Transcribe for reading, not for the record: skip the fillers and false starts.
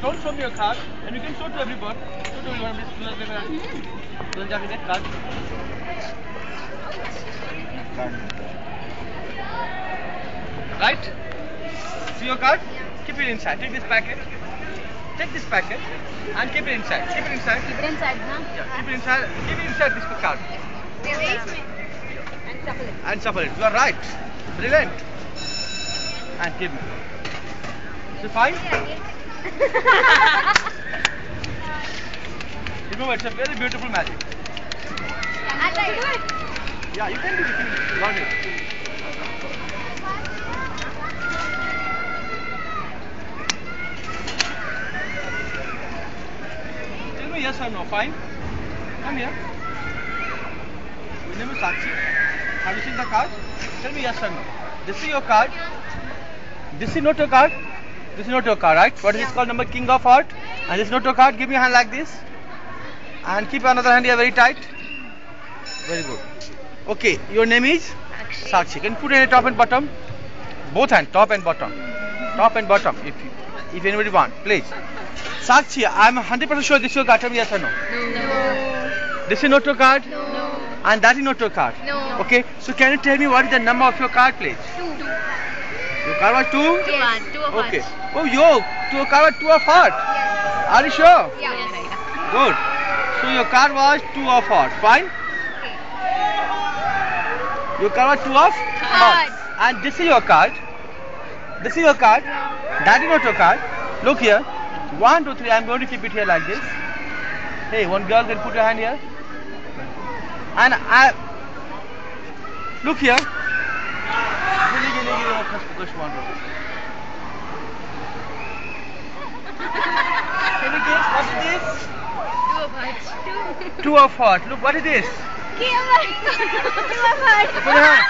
don't show me your card, and you can show to everyone. Show to everyone. Don't get card. Right? See your card? Keep it inside. Take this packet. Take this packet and keep it inside. Keep it inside. Keep it inside, huh? Yeah, keep it inside. Keep it inside this card. And shuffle it. You are right. Brilliant. And give me. Is it fine? Remember, it's a very beautiful magic. I do it. Yeah, you can do it if you learn it. Tell me yes or no. Fine. Come here. Your name is Sakshi. Have you seen the card? Tell me yes or no. This is your card. This is not your card. This is not your card, right? What is this called? Number King of Heart. And this is not your card. Give me a hand like this. And keep another hand here very tight. Very good. Okay, your name is Sakshi. Can you put it top and bottom? Both hands, top and bottom. Top and bottom. If anybody want, please. Sakshi, I am 100% sure this is your card. Tell me yes or no. No. This is not your card. No. And that is not your card. No. Okay. So can you tell me what is the number of your card, please? 2. Your card was 2? Yes. 2 of Okay. hearts. Oh, your card was 2 of heart. Yes. Are you sure? Yeah. Good. So your card was 2 of heart. Fine. Your card was 2 of hearts. And this is your card. This is your card. That is not your card. Look here. 1, 2, 3. I am going to keep it here like this. Hey, one girl can put your hand here. And I look here. Can you guess what is this? 2 of hearts. 2 of heart. Look, what is this? 2 of hearts. 2 of hearts. Put your hand.